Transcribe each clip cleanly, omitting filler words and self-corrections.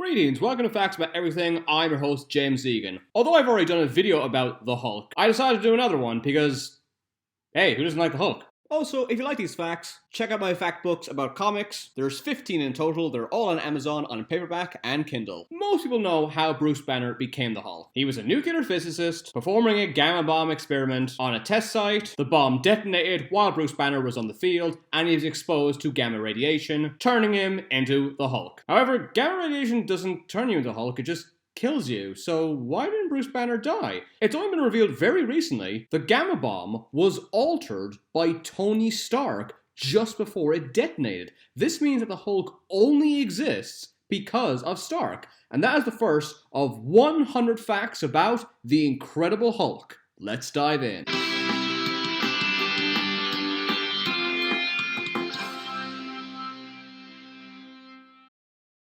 Greetings, welcome to Facts About Everything. I'm your host, James Egan. Although I've already done a video about the Hulk, I decided to do another one because, hey, who doesn't like the Hulk? Also, if you like these facts, check out my fact books about comics. There's 15 in total. They're all on Amazon on paperback and Kindle. Most people know how Bruce Banner became the Hulk. He was a nuclear physicist performing a gamma bomb experiment on a test site. The bomb detonated while Bruce Banner was on the field, and he was exposed to gamma radiation, turning him into the Hulk. However, gamma radiation doesn't turn you into Hulk, it just kills you, so why didn't Bruce Banner die? It's only been revealed very recently the gamma bomb was altered by Tony Stark just before it detonated. This means that the Hulk only exists because of Stark, and that is the first of 100 facts about the Incredible Hulk. Let's dive in.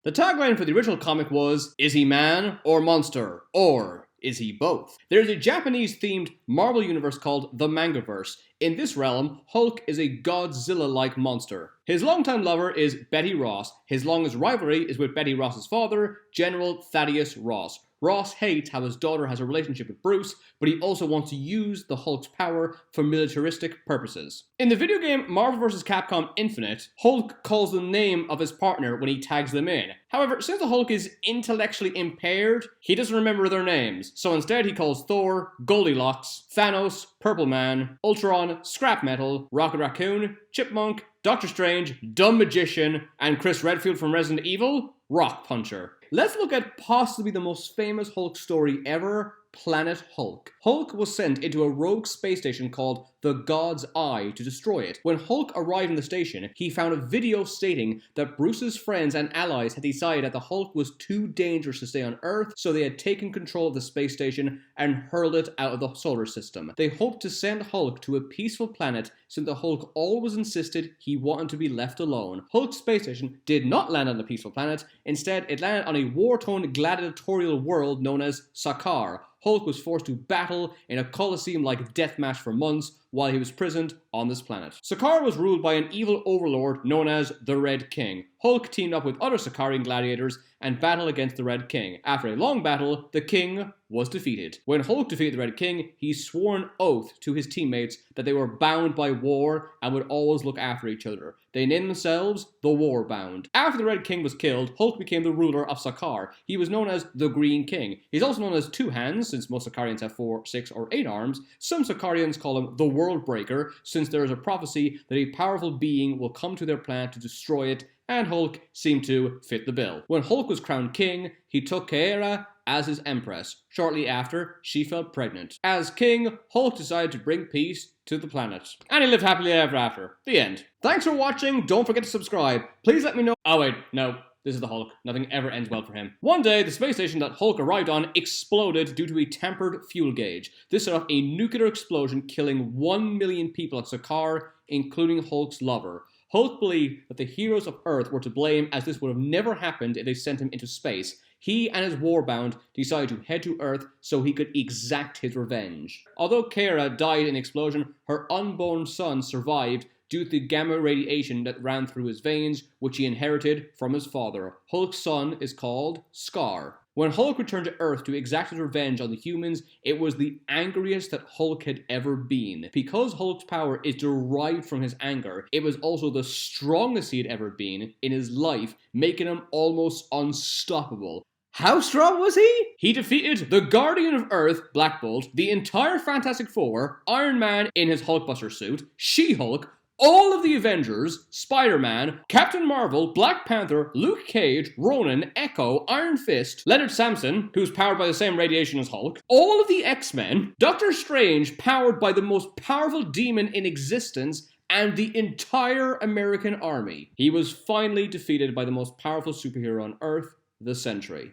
The tagline for the original comic was, "Is he man or monster? Or is he both?" There's a Japanese-themed Marvel universe called the Mangaverse. In this realm, Hulk is a Godzilla-like monster. His longtime lover is Betty Ross. His longest rivalry is with Betty Ross's father, General Thaddeus Ross. Ross hates how his daughter has a relationship with Bruce, but he also wants to use the Hulk's power for militaristic purposes. In the video game Marvel vs. Capcom Infinite, Hulk calls the name of his partner when he tags them in. However, since the Hulk is intellectually impaired, he doesn't remember their names, so instead he calls Thor, Goldilocks, Thanos, Purple Man, Ultron, Scrap Metal, Rocket Raccoon, Chipmunk, Doctor Strange, Dumb Magician, and Chris Redfield from Resident Evil, Rock Puncher. Let's look at possibly the most famous Hulk story ever, Planet Hulk. Hulk was sent into a rogue space station called the God's Eye to destroy it. When Hulk arrived in the station, he found a video stating that Bruce's friends and allies had decided that the Hulk was too dangerous to stay on Earth, so they had taken control of the space station and hurled it out of the solar system. They hoped to send Hulk to a peaceful planet since the Hulk always insisted he wanted to be left alone. Hulk's space station did not land on a peaceful planet. Instead, it landed on a war-torn gladiatorial world known as Sakaar. Hulk was forced to battle in a Colosseum-like deathmatch for months while he was imprisoned on this planet. Sakaar was ruled by an evil overlord known as the Red King. Hulk teamed up with other Sakarian gladiators and battled against the Red King. After a long battle, the King was defeated. When Hulk defeated the Red King, he swore an oath to his teammates that they were bound by war and would always look after each other. They named themselves the Warbound. After the Red King was killed, Hulk became the ruler of Sakaar. He was known as the Green King. He's also known as Two Hands, since most Sakarians have 4, 6, or 8 arms. Some Sakarians call him the World Breaker, since there is a prophecy that a powerful being will come to their planet to destroy it, and Hulk seemed to fit the bill. When Hulk was crowned king, he took Kaera as his empress. Shortly after, she fell pregnant. As king, Hulk decided to bring peace to the planet. And he lived happily ever after. The end. Thanks for watching. Don't forget to subscribe. Please let me know. Oh wait, no. This is the Hulk. Nothing ever ends well for him. One day, the space station that Hulk arrived on exploded due to a tampered fuel gauge. This set off a nuclear explosion, killing 1 million people at Sakaar, including Hulk's lover. Hulk believed that the heroes of Earth were to blame, as this would have never happened if they sent him into space. He and his Warbound decided to head to Earth so he could exact his revenge. Although Kaera died in the explosion, her unborn son survived due to the gamma radiation that ran through his veins, which he inherited from his father. Hulk's son is called Scar. When Hulk returned to Earth to exact his revenge on the humans, it was the angriest that Hulk had ever been. Because Hulk's power is derived from his anger, it was also the strongest he had ever been in his life, making him almost unstoppable. How strong was he? He defeated the Guardian of Earth, Black Bolt, the entire Fantastic Four, Iron Man in his Hulkbuster suit, She-Hulk, all of the Avengers, Spider-Man, Captain Marvel, Black Panther, Luke Cage, Ronan, Echo, Iron Fist, Leonard Samson, who's powered by the same radiation as Hulk, all of the X-Men, Doctor Strange, powered by the most powerful demon in existence, and the entire American army. He was finally defeated by the most powerful superhero on Earth, the Sentry.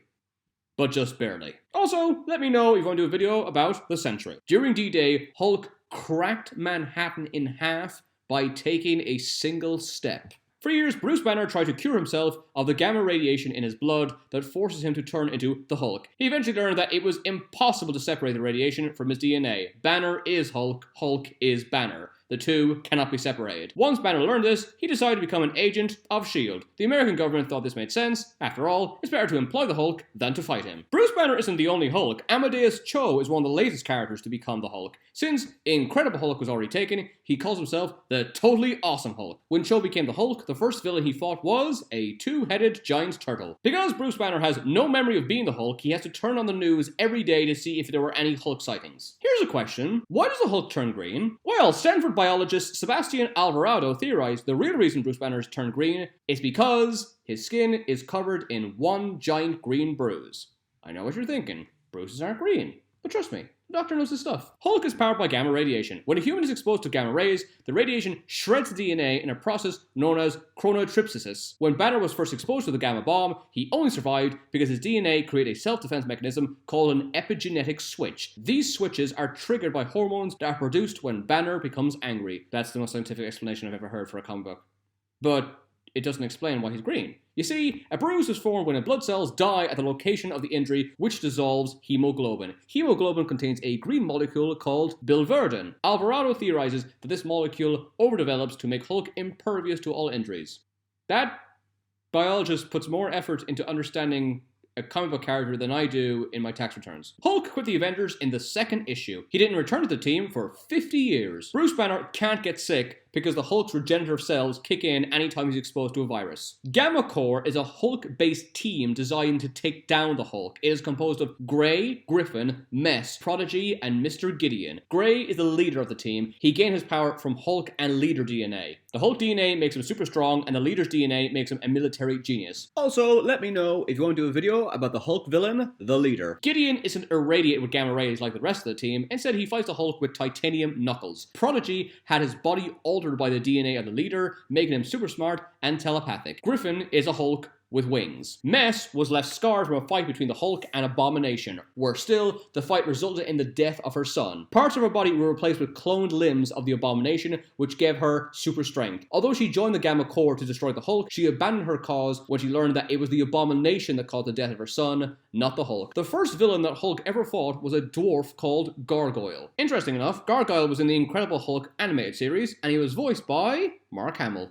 But just barely. Also, let me know if you want to do a video about the Sentry. During D-Day, Hulk cracked Manhattan in half by taking a single step. For years, Bruce Banner tried to cure himself of the gamma radiation in his blood that forces him to turn into the Hulk. He eventually learned that it was impossible to separate the radiation from his DNA. Banner is Hulk, Hulk is Banner. The two cannot be separated. Once Banner learned this, he decided to become an agent of S.H.I.E.L.D. The American government thought this made sense. After all, it's better to employ the Hulk than to fight him. Bruce Banner isn't the only Hulk. Amadeus Cho is one of the latest characters to become the Hulk. Since Incredible Hulk was already taken, he calls himself the Totally Awesome Hulk. When Cho became the Hulk, the first villain he fought was a two-headed giant turtle. Because Bruce Banner has no memory of being the Hulk, he has to turn on the news every day to see if there were any Hulk sightings. Here's a question. Why does the Hulk turn green? Well, Stanford biologist Sebastian Alvarado theorized the real reason Bruce Banner has turned green is because his skin is covered in one giant green bruise. I know what you're thinking. Bruises aren't green. But trust me, the doctor knows his stuff. Hulk is powered by gamma radiation. When a human is exposed to gamma rays, the radiation shreds the DNA in a process known as chronotripsis. When Banner was first exposed to the gamma bomb, he only survived because his DNA created a self-defense mechanism called an epigenetic switch. These switches are triggered by hormones that are produced when Banner becomes angry. That's the most scientific explanation I've ever heard for a comic book. But it doesn't explain why he's green. You see, a bruise is formed when blood cells die at the location of the injury, which dissolves hemoglobin. Hemoglobin contains a green molecule called biliverdin. Alvarado theorizes that this molecule overdevelops to make Hulk impervious to all injuries. That biologist puts more effort into understanding a comic book character than I do in my tax returns. Hulk quit the Avengers in the second issue. He didn't return to the team for 50 years. Bruce Banner can't get sick because the Hulk's regenerative cells kick in anytime he's exposed to a virus. Gamma Corps is a Hulk-based team designed to take down the Hulk. It is composed of Grey, Griffin, Mess, Prodigy, and Mr. Gideon. Grey is the leader of the team. He gained his power from Hulk and Leader DNA. The Hulk DNA makes him super strong, and the Leader's DNA makes him a military genius. Also, let me know if you want to do a video about the Hulk villain, the Leader. Gideon isn't irradiated with gamma rays like the rest of the team. Instead, he fights the Hulk with titanium knuckles. Prodigy had his body altered by the DNA of the Leader, making him super smart and telepathic. Griffin is a Hulk with wings. Mess was left scarred from a fight between the Hulk and Abomination. Worse still, the fight resulted in the death of her son. Parts of her body were replaced with cloned limbs of the Abomination, which gave her super strength. Although she joined the Gamma Corps to destroy the Hulk, she abandoned her cause when she learned that it was the Abomination that caused the death of her son, not the Hulk. The first villain that Hulk ever fought was a dwarf called Gargoyle. Interesting enough, Gargoyle was in the Incredible Hulk animated series, and he was voiced by Mark Hamill.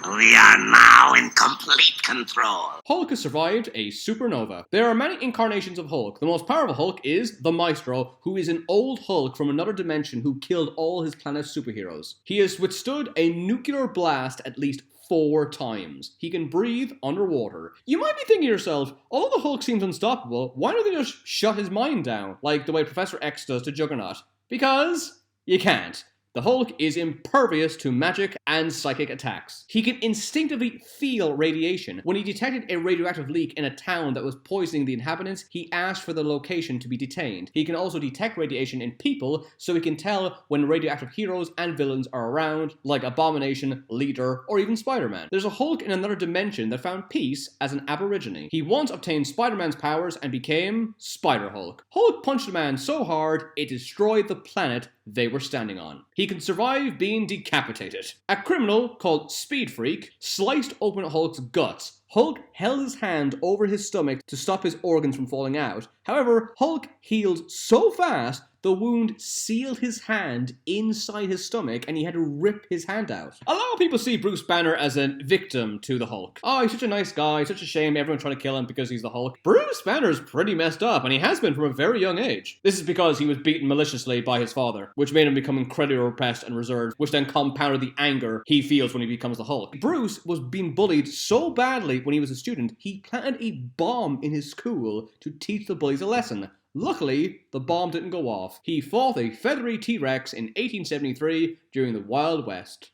We are now in complete control. Hulk has survived a supernova. There are many incarnations of Hulk. The most powerful Hulk is the Maestro, who is an old Hulk from another dimension who killed all his planet's superheroes. He has withstood a nuclear blast at least 4 times. He can breathe underwater. You might be thinking to yourself, although the Hulk seems unstoppable, why don't they just shut his mind down, like the way Professor X does to Juggernaut? Because you can't. The Hulk is impervious to magic and psychic attacks. He can instinctively feel radiation. When he detected a radioactive leak in a town that was poisoning the inhabitants, he asked for the location to be detained. He can also detect radiation in people, so he can tell when radioactive heroes and villains are around, like Abomination, Leader, or even Spider-Man. There's a Hulk in another dimension that found peace as an aborigine. He once obtained Spider-Man's powers and became Spider-Hulk. Hulk punched a man so hard, it destroyed the planet they were standing on. He can survive being decapitated. A criminal called Speed Freak sliced open Hulk's guts. Hulk held his hand over his stomach to stop his organs from falling out. However, Hulk healed so fast, the wound sealed his hand inside his stomach and he had to rip his hand out. A lot of people see Bruce Banner as a victim to the Hulk. Oh, he's such a nice guy, such a shame everyone's trying to kill him because he's the Hulk. Bruce Banner's pretty messed up, and he has been from a very young age. This is because he was beaten maliciously by his father, which made him become incredibly repressed and reserved, which then compounded the anger he feels when he becomes the Hulk. Bruce was being bullied so badly when he was a student, he planted a bomb in his school to teach the bullies a lesson. Luckily, the bomb didn't go off. He fought a feathery T-Rex in 1873 during the Wild West.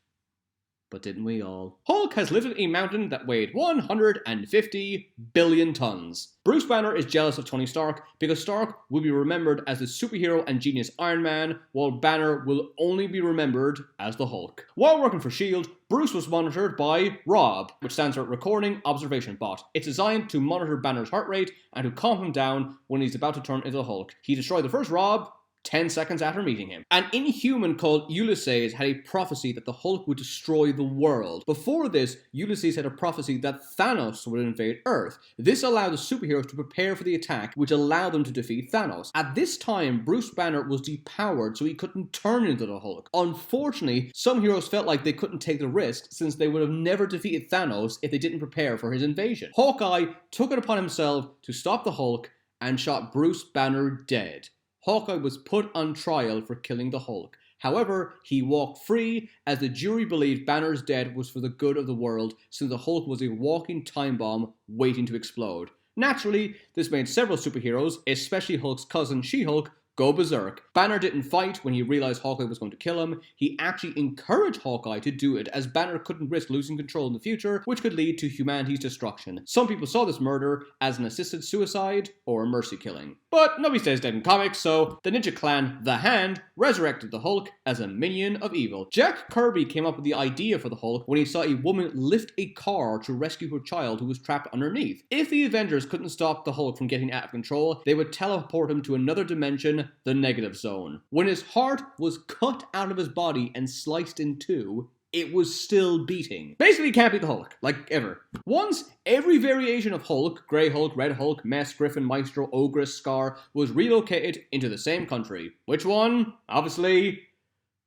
But didn't we all? Hulk has lifted a mountain that weighed 150 billion tons. Bruce Banner is jealous of Tony Stark because Stark will be remembered as the superhero and genius Iron Man, while Banner will only be remembered as the Hulk. While working for S.H.I.E.L.D., Bruce was monitored by ROB, which stands for Recording Observation Bot. It's designed to monitor Banner's heart rate and to calm him down when he's about to turn into the Hulk. He destroyed the first ROB 10 seconds after meeting him. An Inhuman called Ulysses had a prophecy that the Hulk would destroy the world. Before this, Ulysses had a prophecy that Thanos would invade Earth. This allowed the superheroes to prepare for the attack, which allowed them to defeat Thanos. At this time, Bruce Banner was depowered, so he couldn't turn into the Hulk. Unfortunately, some heroes felt like they couldn't take the risk, since they would have never defeated Thanos if they didn't prepare for his invasion. Hawkeye took it upon himself to stop the Hulk and shot Bruce Banner dead. Hawkeye was put on trial for killing the Hulk. However, he walked free as the jury believed Banner's death was for the good of the world, since the Hulk was a walking time bomb waiting to explode. Naturally, this made several superheroes, especially Hulk's cousin She-Hulk, go berserk. Banner didn't fight when he realized Hawkeye was going to kill him. He actually encouraged Hawkeye to do it, as Banner couldn't risk losing control in the future, which could lead to humanity's destruction. Some people saw this murder as an assisted suicide or a mercy killing. But nobody stays dead in comics, so the Ninja Clan, The Hand, resurrected the Hulk as a minion of evil. Jack Kirby came up with the idea for the Hulk when he saw a woman lift a car to rescue her child who was trapped underneath. If the Avengers couldn't stop the Hulk from getting out of control, they would teleport him to another dimension, the negative zone. When his heart was cut out of his body and sliced in two, it was still beating. Basically, you can't beat the Hulk, like ever. Once, every variation of Hulk, Grey Hulk, Red Hulk, Mess, Griffin, Maestro, Ogress, Scar, was relocated into the same country. Which one? Obviously,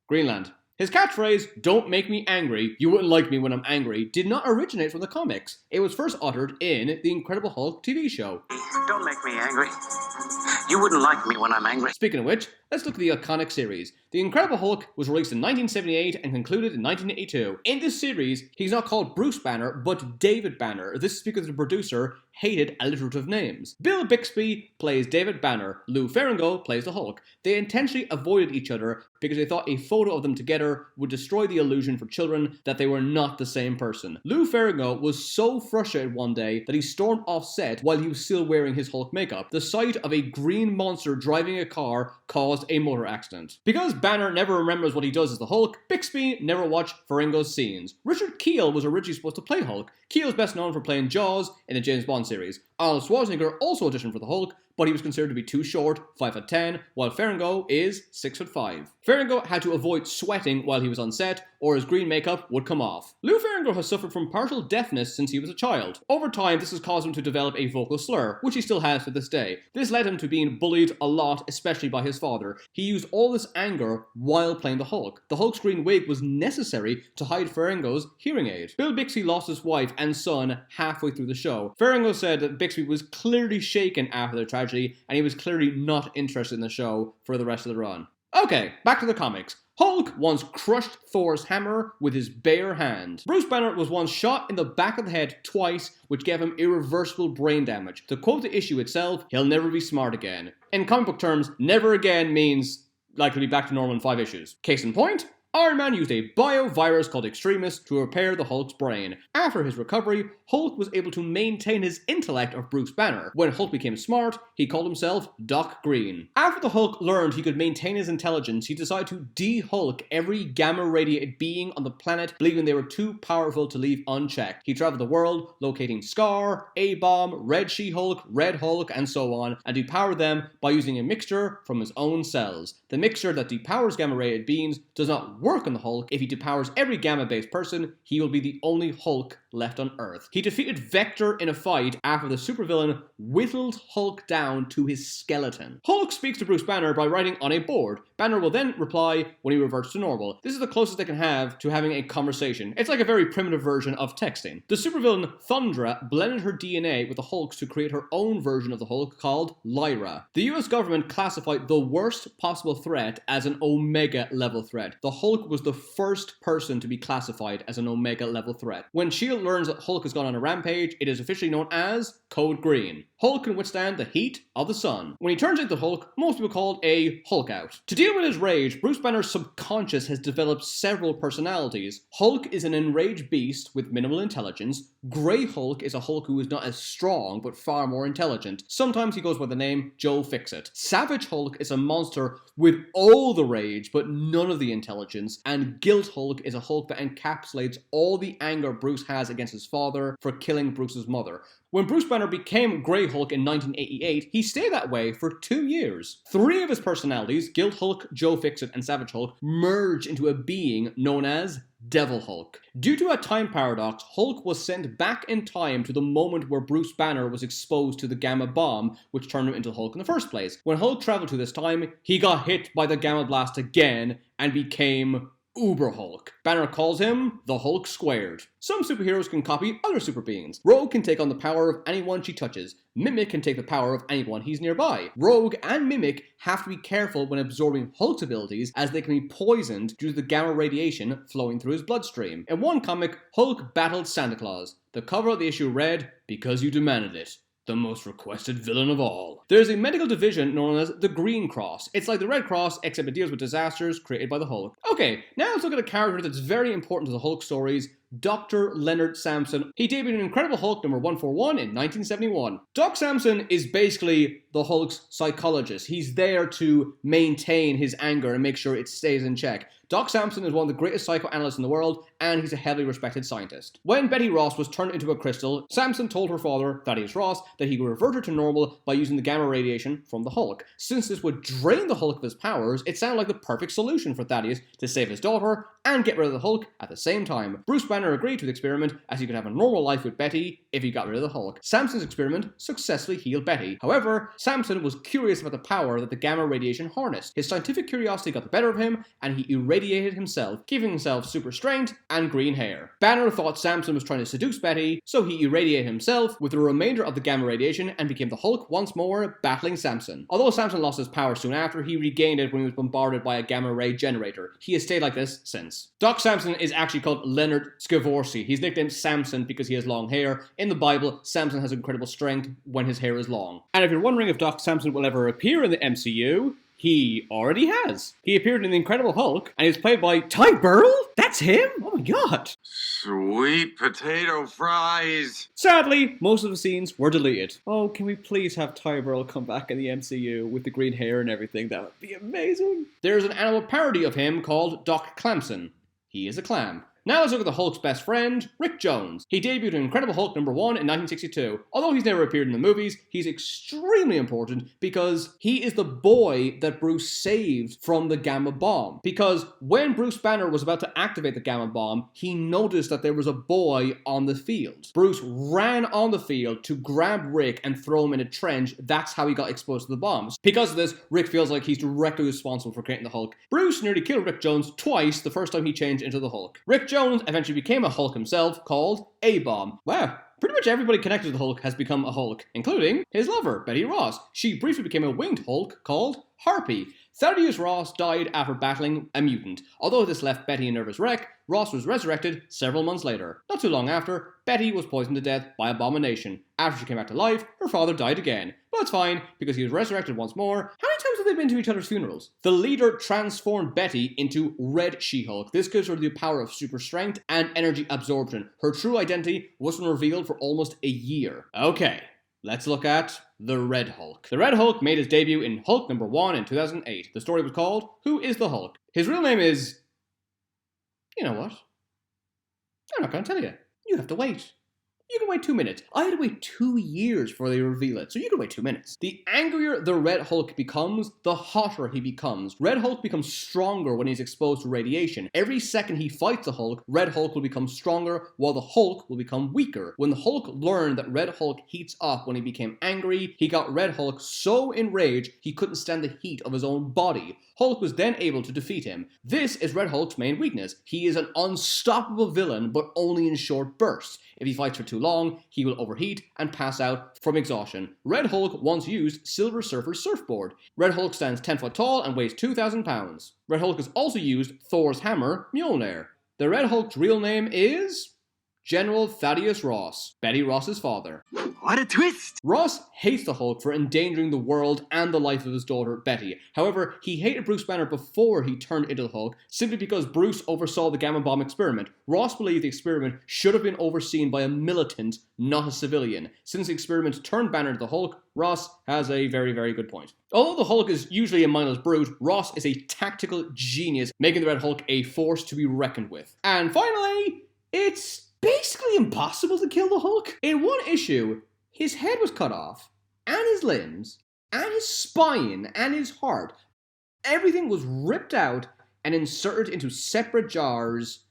Greenland. His catchphrase, "Don't make me angry, you wouldn't like me when I'm angry," did not originate from the comics. It was first uttered in the Incredible Hulk TV show. Don't make me angry. You wouldn't like me when I'm angry. Speaking of which, let's look at the iconic series. The Incredible Hulk was released in 1978 and concluded in 1982. In this series, he's not called Bruce Banner, but David Banner. This is because the producer hated alliterative names. Bill Bixby plays David Banner. Lou Ferrigno plays the Hulk. They intentionally avoided each other because they thought a photo of them together would destroy the illusion for children that they were not the same person. Lou Ferrigno was so frustrated one day that he stormed off set while he was still wearing his Hulk makeup. The sight of a green monster driving a car caused a motor accident. Because Banner never remembers what he does as the Hulk, Bixby never watched Ferrigno's scenes. Richard Kiel was originally supposed to play Hulk. Kiel is best known for playing Jaws in the James Bond series. Arnold Schwarzenegger also auditioned for the Hulk, but he was considered to be too short, 5'10", while Ferrigno is 6'5". Ferrigno had to avoid sweating while he was on set, or his green makeup would come off. Lou Ferrigno has suffered from partial deafness since he was a child. Over time, this has caused him to develop a vocal slur, which he still has to this day. This led him to being bullied a lot, especially by his father. He used all this anger while playing the Hulk. The Hulk's green wig was necessary to hide Ferrigno's hearing aid. Bill Bixby lost his wife and son halfway through the show. Ferrigno said that Bixby was clearly shaken after the tragedy, and he was clearly not interested in the show for the rest of the run. Okay, back to the comics. Hulk once crushed Thor's hammer with his bare hand. Bruce Banner was once shot in the back of the head twice, which gave him irreversible brain damage. To quote the issue itself, he'll never be smart again. In comic book terms, never again means likely be back to normal in 5 issues. Case in point, Iron Man used a biovirus called Extremis to repair the Hulk's brain. After his recovery, Hulk was able to maintain his intellect of Bruce Banner. When Hulk became smart, he called himself Doc Green. After the Hulk learned he could maintain his intelligence, he decided to de-Hulk every gamma-radiated being on the planet, believing they were too powerful to leave unchecked. He traveled the world, locating Scar, A-Bomb, Red She-Hulk, Red Hulk, and so on, and depowered them by using a mixture from his own cells. The mixture that depowers gamma-radiated beings does not work on the Hulk. If he depowers every gamma-based person, he will be the only Hulk left on Earth. He defeated Vector in a fight after the supervillain whittled Hulk down to his skeleton. Hulk speaks to Bruce Banner by writing on a board. Banner will then reply when he reverts to normal. This is the closest they can have to having a conversation. It's like a very primitive version of texting. The supervillain Thundra blended her DNA with the Hulk's to create her own version of the Hulk called Lyra. The US government classified the worst possible threat as an Omega level threat. The Hulk was the first person to be classified as an Omega level threat. When S.H.I.E.L.D. learns that Hulk has gone on a rampage, it is officially known as Code Green. Hulk can withstand the heat of the sun. When he turns into Hulk, most people call it a Hulk out. To deal with his rage, Bruce Banner's subconscious has developed several personalities. Hulk is an enraged beast with minimal intelligence. Grey Hulk is a Hulk who is not as strong, but far more intelligent. Sometimes he goes by the name Joe Fixit. Savage Hulk is a monster with all the rage, but none of the intelligence. And Guilt Hulk is a Hulk that encapsulates all the anger Bruce has against his father for killing Bruce's mother. When Bruce Banner became Grey Hulk in 1988, he stayed that way for 2 years. 3 of his personalities, Guild Hulk, Joe Fixit, and Savage Hulk, merged into a being known as Devil Hulk. Due to a time paradox, Hulk was sent back in time to the moment where Bruce Banner was exposed to the Gamma Bomb, which turned him into Hulk in the first place. When Hulk traveled to this time, he got hit by the Gamma Blast again and became Uber Hulk. Banner calls him the Hulk Squared. Some superheroes can copy other super beings. Rogue can take on the power of anyone she touches. Mimic can take the power of anyone he's nearby. Rogue and Mimic have to be careful when absorbing Hulk's abilities, as they can be poisoned due to the gamma radiation flowing through his bloodstream. In one comic, Hulk battled Santa Claus. The cover of the issue read, "Because you demanded it. The most requested villain of all." There's a medical division known as the Green Cross. It's like the Red Cross, except it deals with disasters created by the Hulk. Okay, now let's look at a character that's very important to the Hulk stories, Dr. Leonard Samson. He debuted in Incredible Hulk number 141 in 1971. Doc Samson is basically the Hulk's psychologist. He's there to maintain his anger and make sure it stays in check. Doc Samson is one of the greatest psychoanalysts in the world, and he's a heavily respected scientist. When Betty Ross was turned into a crystal, Samson told her father, Thaddeus Ross, that he would revert her to normal by using the gamma radiation from the Hulk. Since this would drain the Hulk of his powers, it sounded like the perfect solution for Thaddeus to save his daughter and get rid of the Hulk at the same time. Bruce Banner agreed to the experiment, as he could have a normal life with Betty if he got rid of the Hulk. Samson's experiment successfully healed Betty. However, Samson was curious about the power that the gamma radiation harnessed. His scientific curiosity got the better of him, and he irradiated himself, giving himself super strength and green hair. Banner thought Samson was trying to seduce Betty, so he irradiated himself with the remainder of the gamma radiation and became the Hulk once more, battling Samson. Although Samson lost his power soon after, he regained it when he was bombarded by a gamma ray generator. He has stayed like this since. Doc Samson is actually called Leonard Scivorci. He's nicknamed Samson because he has long hair. In the Bible, Samson has incredible strength when his hair is long. And if you're wondering if Doc Samson will ever appear in the MCU, he already has. He appeared in The Incredible Hulk, and he was played by Ty Burrell? That's him? Oh my god. Sweet potato fries. Sadly, most of the scenes were deleted. Oh, can we please have Ty Burrell come back in the MCU with the green hair and everything? That would be amazing. There's an animal parody of him called Doc Clamson. He is a clam. Now let's look at the Hulk's best friend, Rick Jones. He debuted in Incredible Hulk number 1 in 1962. Although he's never appeared in the movies, he's extremely important because he is the boy that Bruce saved from the Gamma Bomb. Because when Bruce Banner was about to activate the Gamma Bomb, he noticed that there was a boy on the field. Bruce ran on the field to grab Rick and throw him in a trench. That's how he got exposed to the bombs. Because of this, Rick feels like he's directly responsible for creating the Hulk. Bruce nearly killed Rick Jones twice the first time he changed into the Hulk. Rick Jones eventually became a Hulk himself, called A-Bomb. Wow, pretty much everybody connected to the Hulk has become a Hulk, including his lover, Betty Ross. She briefly became a winged Hulk called Harpy. Thaddeus Ross died after battling a mutant. Although this left Betty a nervous wreck, Ross was resurrected several months later. Not too long after, Betty was poisoned to death by Abomination. After she came back to life, her father died again. But it's fine, because he was resurrected once more. How many times have they been to each other's funerals? The leader transformed Betty into Red She-Hulk. This gives her the power of super strength and energy absorption. Her true identity wasn't revealed for almost a year. Okay. Let's look at the Red Hulk. The Red Hulk made his debut in Hulk number 1 in 2008. The story was called, Who is the Hulk? His real name is... You know what? I'm not going to tell you. You have to wait. You can wait 2 minutes. I had to wait 2 years before they reveal it, so you can wait 2 minutes. The angrier the Red Hulk becomes, the hotter he becomes. Red Hulk becomes stronger when he's exposed to radiation. Every second he fights the Hulk, Red Hulk will become stronger, while the Hulk will become weaker. When the Hulk learned that Red Hulk heats up when he became angry, he got Red Hulk so enraged he couldn't stand the heat of his own body. Hulk was then able to defeat him. This is Red Hulk's main weakness. He is an unstoppable villain, but only in short bursts. If he fights for too long, he will overheat and pass out from exhaustion. Red Hulk once used Silver Surfer's surfboard. Red Hulk stands 10 foot tall and weighs 2,000 pounds. Red Hulk has also used Thor's hammer, Mjolnir. The Red Hulk's real name is... General Thaddeus Ross, Betty Ross's father. What a twist! Ross hates the Hulk for endangering the world and the life of his daughter, Betty. However, he hated Bruce Banner before he turned into the Hulk, simply because Bruce oversaw the Gamma Bomb experiment. Ross believed the experiment should have been overseen by a militant, not a civilian. Since the experiment turned Banner into the Hulk, Ross has a very, very good point. Although the Hulk is usually a mindless brute, Ross is a tactical genius, making the Red Hulk a force to be reckoned with. And finally, it's basically impossible to kill the Hulk. In one issue, His head was cut off, and his limbs, and his spine, and his heart. Everything was ripped out and inserted into separate jars,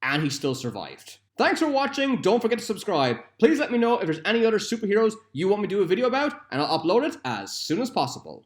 and he still survived. Thanks for watching. Don't forget to subscribe. Please let me know if there's any other superheroes you want me to do a video about, and I'll upload it as soon as possible.